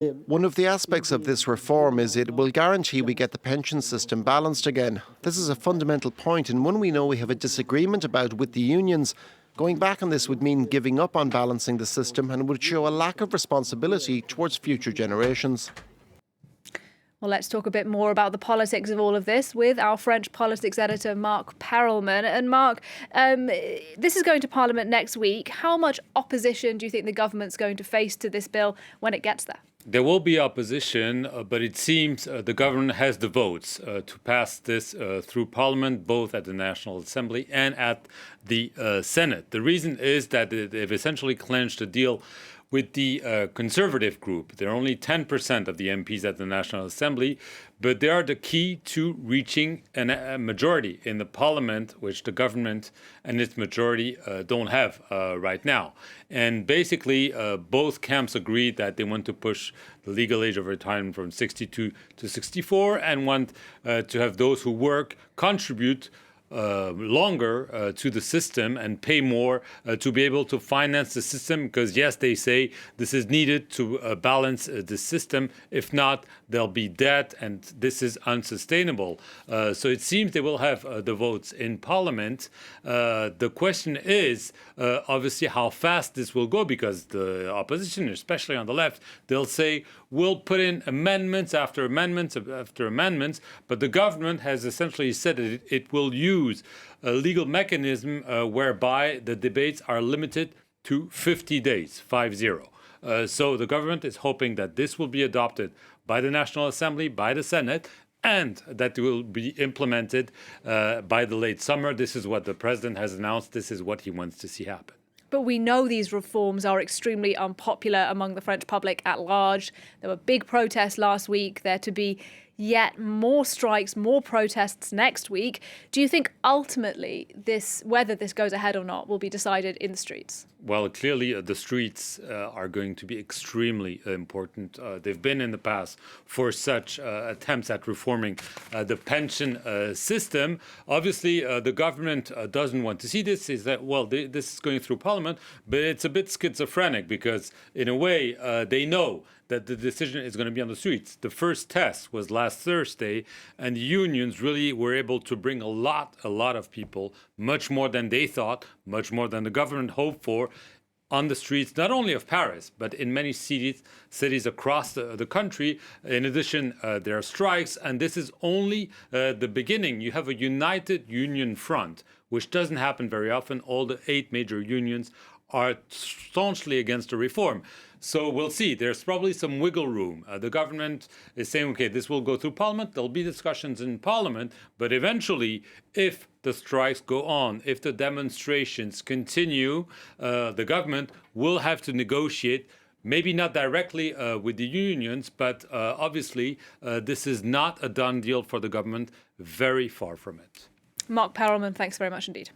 One of the aspects of this reform is it will guarantee we get the pension system balanced again. This is a fundamental point and one we know we have a disagreement about with the unions. Going back on this would mean giving up on balancing the system and would show a lack of responsibility towards future generations. Well, let's talk a bit more about the politics of all of this with our French politics editor, Mark Perelman. And Mark, this is going to Parliament next week. How much opposition do you think the government's going to face to this bill when it gets there? There will be opposition, but it seems the government has the votes to pass this through Parliament, both at the National Assembly and at the Senate. The reason is that they've essentially clinched a deal with the Conservative group. There are only 10% of the MPs at the National Assembly, but they are the key to reaching a majority in the Parliament, which the government and its majority don't have right now. And basically, both camps agreed that they want to push the legal age of retirement from 62 to 64 and want to have those who work contribute longer to the system and pay more to be able to finance the system, because yes, they say this is needed to balance the system. If not, there'll be debt and this is unsustainable. So it seems they will have the votes in Parliament. The question is obviously how fast this will go, because the opposition, especially on the left, they'll say we'll put in amendments after amendments after amendments, but the government has essentially said that it will use a legal mechanism whereby the debates are limited to 50 days, 50. So the government is hoping that this will be adopted by the National Assembly, by the Senate, and that will be implemented by the late summer. This is what the president has announced. This is what he wants to see happen. But we know these reforms are extremely unpopular among the French public at large. There were big protests last week. There to be yet more strikes, more protests next week. Do you think ultimately whether this goes ahead or not, will be decided in the streets? Well, clearly the streets are going to be extremely important. They've been in the past for such attempts at reforming the pension system. Obviously, the government doesn't want to see this. Is that, well, this is going through Parliament, but it's a bit schizophrenic because in a way they know that the decision is going to be on the streets. The first test was last Thursday, and the unions really were able to bring a lot of people, much more than they thought, much more than the government hoped for, on the streets, not only of Paris, but in many cities across the country. In addition, there are strikes, and this is only the beginning. You have a united union front, which doesn't happen very often. All the 8 major unions are staunchly against the reform. So we'll see. There's probably some wiggle room. The government is saying, okay, this will go through Parliament. There'll be discussions in Parliament. But eventually, if the strikes go on, if the demonstrations continue, the government will have to negotiate, maybe not directly with the unions, but obviously this is not a done deal for the government. Very far from it. Mark Perelman, thanks very much indeed.